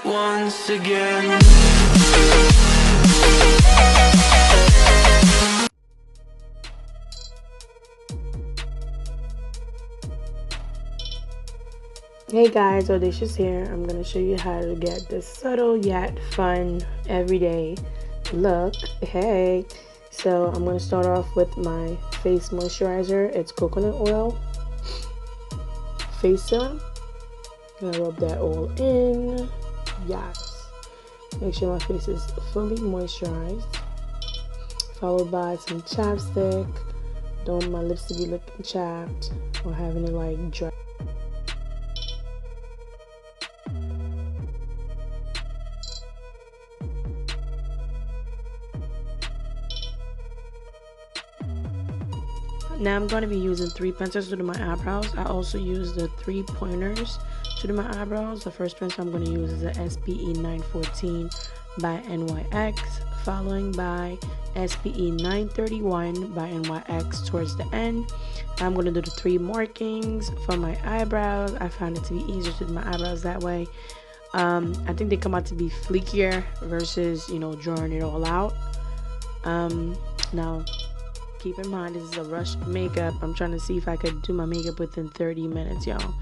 once again. Hey guys, Audacious here. I'm going to show you how to get this subtle yet fun everyday look. Hey, so I'm going to start off with my face moisturizer. It's coconut oil, face serum. I'm going to rub that all in. Yes. Make sure my face is fully moisturized. Followed by some chapstick. Don't want my lips to be looking chapped or having it like dry. Now I'm going to be using 3 pencils to do my eyebrows. I also use the 3 pointers to do my eyebrows. The first pencil I'm going to use is the SPE 914 by NYX, following by SPE 931 by NYX towards the end. I'm going to do the 3 markings for my eyebrows. I found it to be easier to do my eyebrows that way. I think they come out to be fleekier versus, you know, drawing it all out. Now, keep in mind, this is a rush makeup. I'm trying to see if I could do my makeup within 30 minutes, y'all.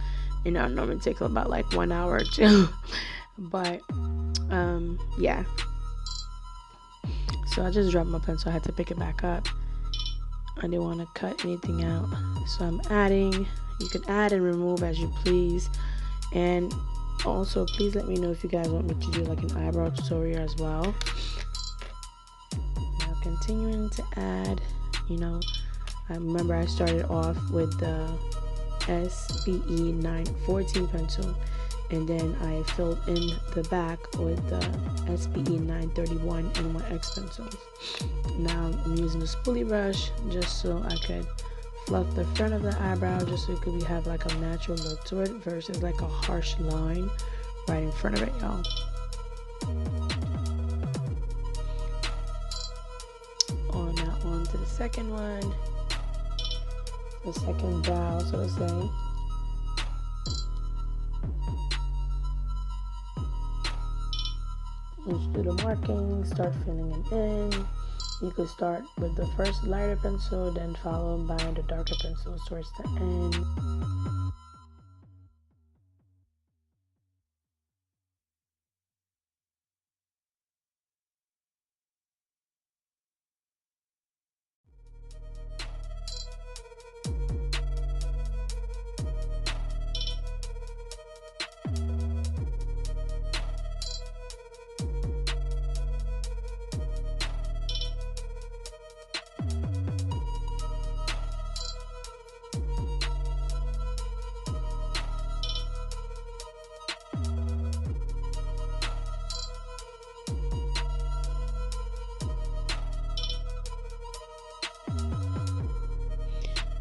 You know, it normally takes about like 1 hour or 2. But, yeah. So I just dropped my pencil. I had to pick it back up. I didn't want to cut anything out. So I'm adding. You can add and remove as you please. And also, please let me know if you guys want me to do like an eyebrow tutorial as well. Now, continuing to add. You know, I remember I started off with the SPE 914 pencil, and then I filled in the back with the SPE 931 NYX pencils. Now I'm using a spoolie brush just so I could fluff the front of the eyebrow, just so it could have like a natural look to it versus like a harsh line right in front of it, y'all. On to the second one, the second brow, so to say. Just do the markings, start filling it in. You could start with the first lighter pencil, then followed by the darker pencils towards the end.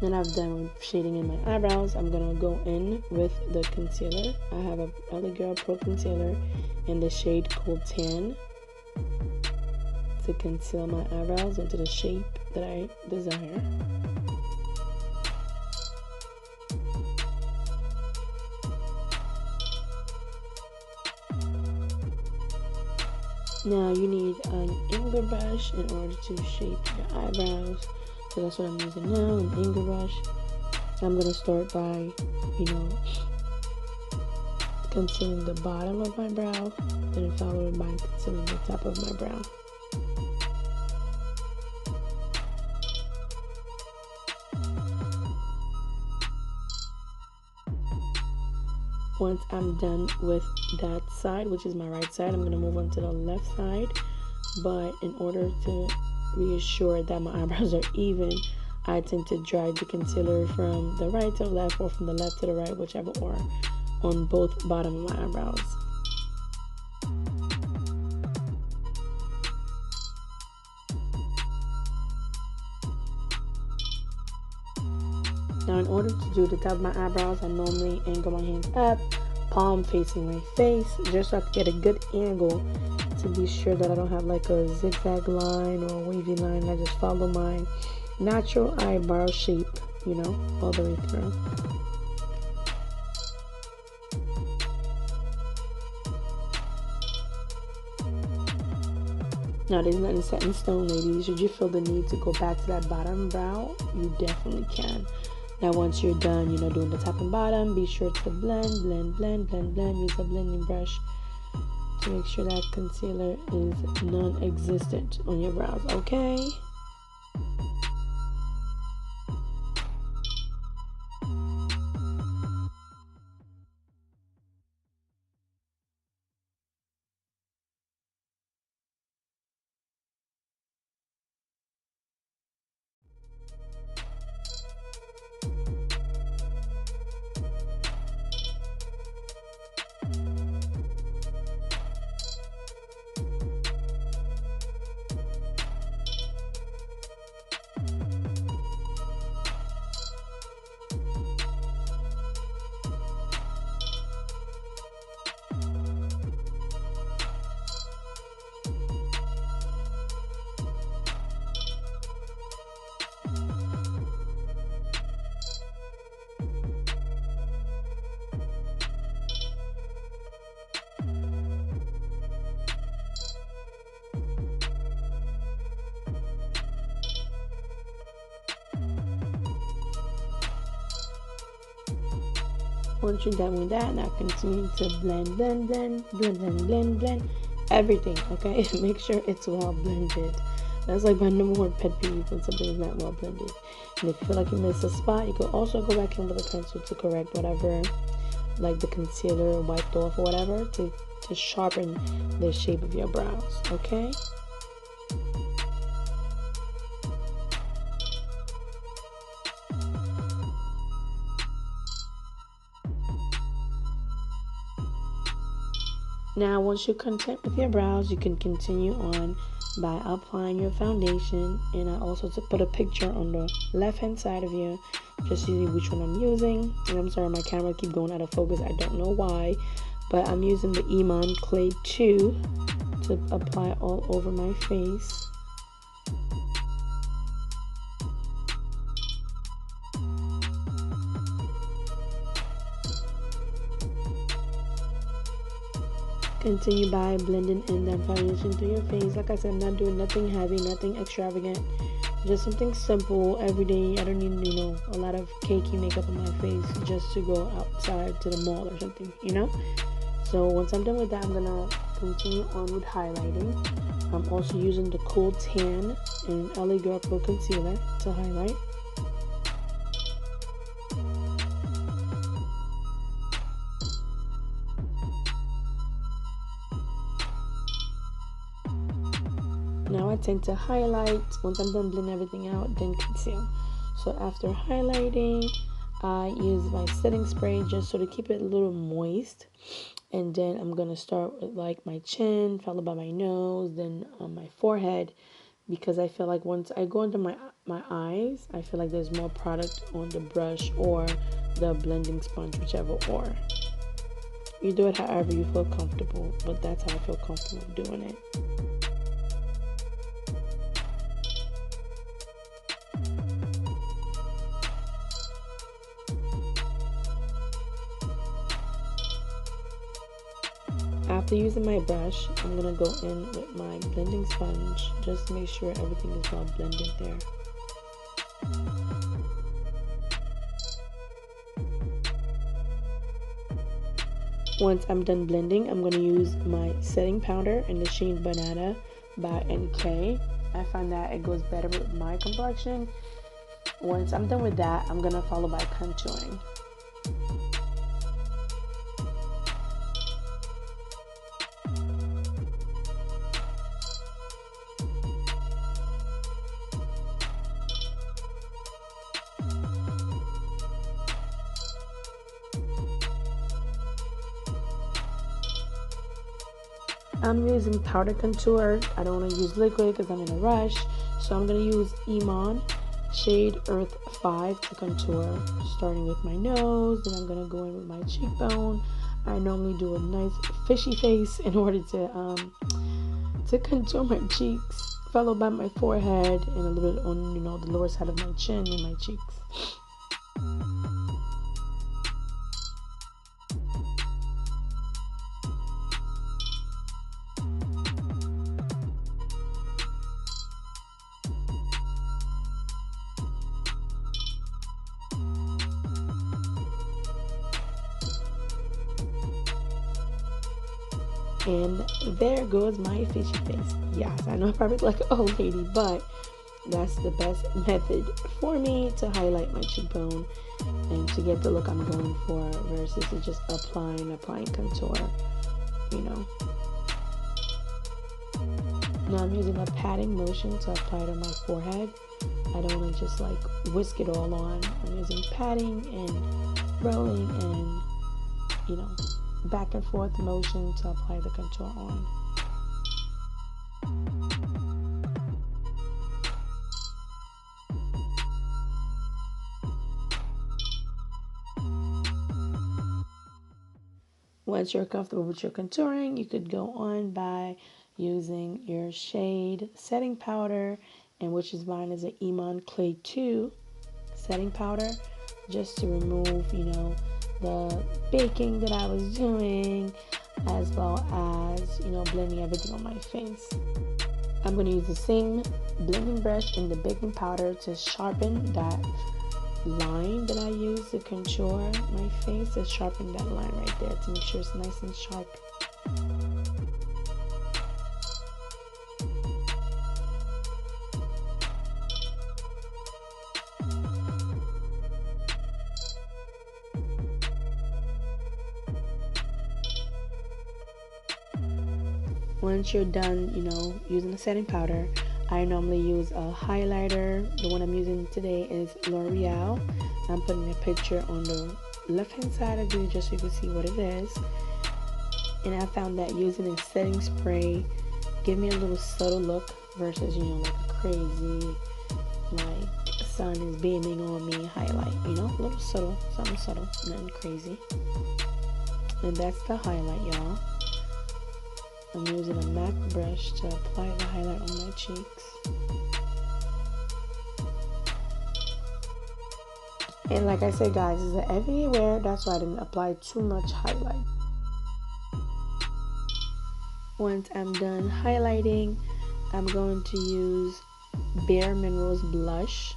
Then I've done shading in my eyebrows. I'm gonna go in with the concealer. I have a LA Girl Pro Concealer in the shade Cooltan to conceal my eyebrows into the shape that I desire. Now you need an angle brush in order to shape your eyebrows. So that's what I'm using now, an angle brush. I'm going to start by, you know, concealing the bottom of my brow, then followed by concealing the top of my brow. Once I'm done with that side, which is my right side, I'm going to move on to the left side. But in order to reassure that my eyebrows are even, I tend to drag the concealer from the right to the left or from the left to the right, whichever, or on both bottom of my eyebrows. Now in order to do the top of my eyebrows, I normally angle my hands up, palm facing my face, just so I can get a good angle to be sure that I don't have like a zigzag line or a wavy line. I just follow my natural eyebrow shape, you know, all the way through. Now, there's nothing set in stone, ladies. Should you feel the need to go back to that bottom brow, you definitely can. Now, once you're done, doing the top and bottom, be sure to blend, blend, blend, blend, blend. Use a blending brush to make sure that concealer is non-existent on your brows, okay? Once you're done with that, now continue to blend, blend, blend, blend, blend, blend, blend, everything, okay? Make sure it's well blended. That's like my number one pet peeve, when something is not well blended. And if you feel like you missed a spot, you can also go back in with a pencil to correct whatever, like the concealer wiped off or whatever, to sharpen the shape of your brows, okay? Now, once you're content with your brows, you can continue on by applying your foundation. And I also put a picture on the left hand side of you, just to see which one I'm using. And I'm sorry, my camera keep going out of focus. I don't know why, but I'm using the Iman Clay 2 to apply all over my face. Continue by blending in that foundation to your face. Like I said, I'm not doing nothing heavy, nothing extravagant, just something simple every day. I don't need, a lot of cakey makeup on my face just to go outside to the mall or something, So once I'm done with that, I'm gonna continue on with highlighting. I'm also using the Cooltan and LA Girl Pro Concealer to highlight. Now I tend to highlight. Once I'm done blending everything out, then conceal. So after highlighting, I use my setting spray just so to keep it a little moist. And then I'm going to start with like my chin, followed by my nose, then on my forehead. Because I feel like once I go into my eyes, I feel like there's more product on the brush or the blending sponge, whichever, or. You do it however you feel comfortable, but that's how I feel comfortable doing it. After using my brush, I'm going to go in with my blending sponge just to make sure everything is well blended there. Once I'm done blending, I'm going to use my setting powder in the shade Banana by NK. I find that it goes better with my complexion. Once I'm done with that, I'm going to follow by contouring. I'm using powder contour. I don't want to use liquid because I'm in a rush. So I'm going to use Iman shade Earth 5 to contour, starting with my nose. Then I'm going to go in with my cheekbone. I normally do a nice fishy face in order to contour my cheeks, followed by my forehead and a little bit on, the lower side of my chin and my cheeks. And there goes my fishy face. Yes, I know I probably look like an old lady, but that's the best method for me to highlight my cheekbone and to get the look I'm going for versus just applying contour, you know. Now I'm using a patting motion to apply it on my forehead. I don't want to just like whisk it all on. I'm using patting and rolling and, you know, back and forth motion to apply the contour on. Once you're comfortable with your contouring, you could go on by using your shade setting powder, and which is mine is an Iman Clay 2 setting powder, just to remove, you know, the baking that I was doing, as well as, you know, blending everything on my face. I'm going to use the same blending brush and the baking powder to sharpen that line that I use to contour my face, to sharpen that line right there to make sure it's nice and sharp. Once you're done, you know, using the setting powder, I normally use a highlighter. The one I'm using today is L'Oreal. I'm putting a picture on the left hand side of you just so you can see what it is. And I found that using a setting spray give me a little subtle look versus, you know, like a crazy, like sun is beaming on me highlight, you know, a little subtle, something subtle, nothing crazy. And that's the highlight, y'all. I'm using a MAC brush to apply the highlight on my cheeks. And like I said, guys, this is an everyday wear. That's why I didn't apply too much highlight. Once I'm done highlighting, I'm going to use Bare Minerals blush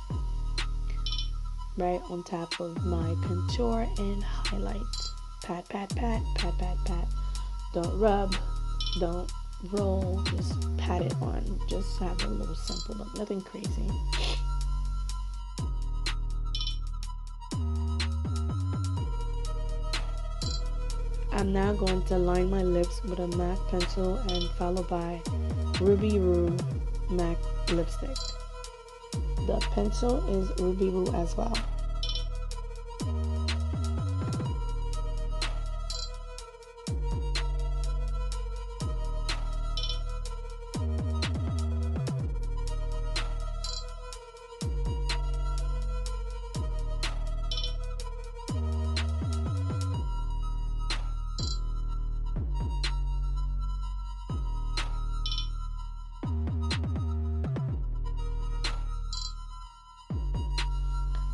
right on top of my contour and highlight. Pat, pat, pat, pat, pat, pat. Don't rub. Don't roll, just pat it on. Just have a little simple look, nothing crazy. I'm now going to line my lips with a MAC pencil and followed by Ruby Woo MAC lipstick. The pencil is Ruby Woo as well.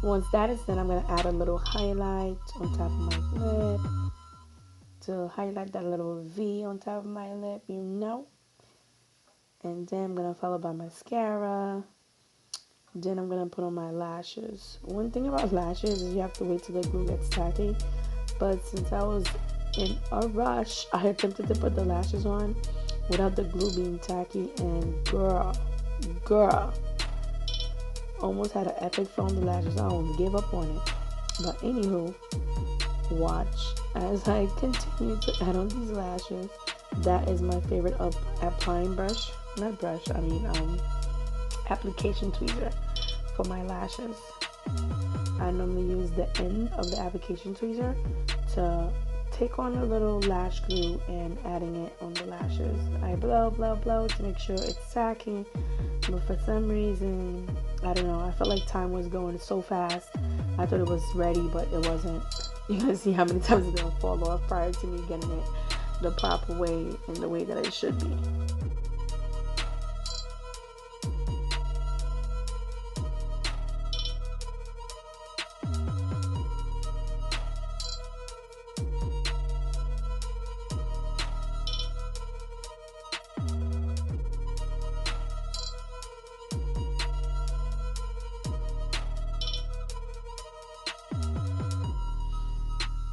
Once that is done, I'm going to add a little highlight on top of my lip to highlight that little V on top of my lip, you know. And then I'm going to follow by mascara. Then I'm going to put on my lashes. One thing about lashes is you have to wait till the glue gets tacky. But since I was in a rush, I attempted to put the lashes on without the glue being tacky. And girl, almost had an epic fail on the lashes. I almost gave up on it. But anywho, watch as I continue to add on these lashes. That is my favorite applying brush. Not brush, I mean application tweezer for my lashes. I normally use the end of the application tweezer to take on a little lash glue and adding it on the lashes. I blow to make sure it's tacky. But for some reason, I don't know, I felt like time was going so fast. I thought it was ready, but it wasn't. You can see how many times it's gonna fall off prior to me getting it the proper way and the way that it should be.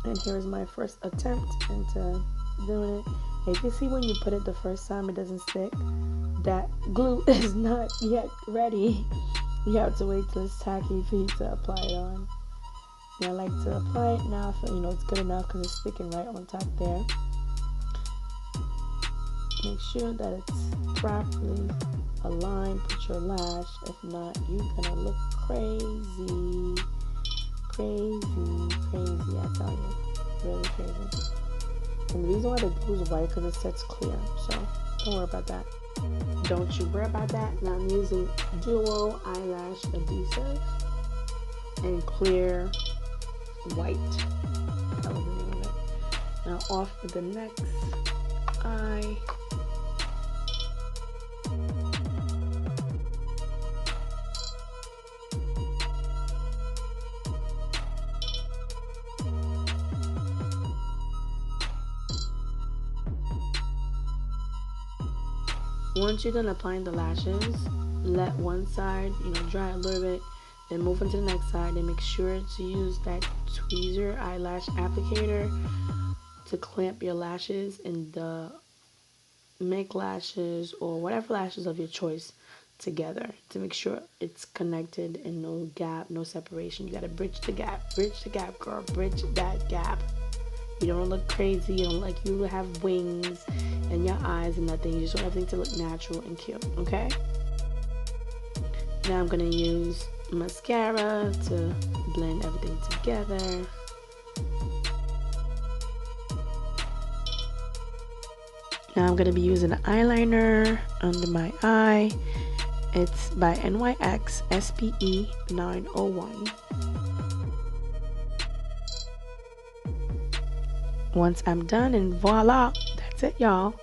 And here's my first attempt into doing it. You can see when you put it the first time it doesn't stick. That glue is not yet ready. You have to wait till it's tacky for you to apply it on. And I like to apply it now. So you know it's good enough because it's sticking right on top there. Make sure that it's properly aligned. Put your lash. If not, you're gonna look crazy. Crazy, I tell you. Really crazy. And the reason why the glue is white because it sets clear. So don't worry about that. Don't you worry about that. Now I'm using Duo Eyelash Adhesive and Clear White. That was the name of it. Now off with the next eye. Once you're done applying the lashes, let one side, dry a little bit, then move on to the next side, and make sure to use that tweezer eyelash applicator to clamp your lashes and the make lashes or whatever lashes of your choice together to make sure it's connected and no gap, no separation. You gotta bridge the gap, girl, bridge that gap. You don't want to look crazy. You don't like you have wings and your eyes and nothing. You just want everything to look natural and cute, okay? Now I'm going to use mascara to blend everything together. Now I'm going to be using an eyeliner under my eye. It's by NYX SPE 901. Once I'm done, and voila, that's it, y'all.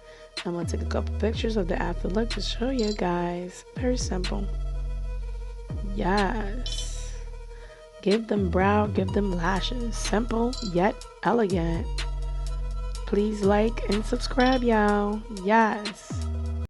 I'm gonna take a couple pictures of the after look to show you guys. Very simple. Yes. Give them brow, give them lashes. Simple yet elegant. Please like and subscribe, y'all. Yes.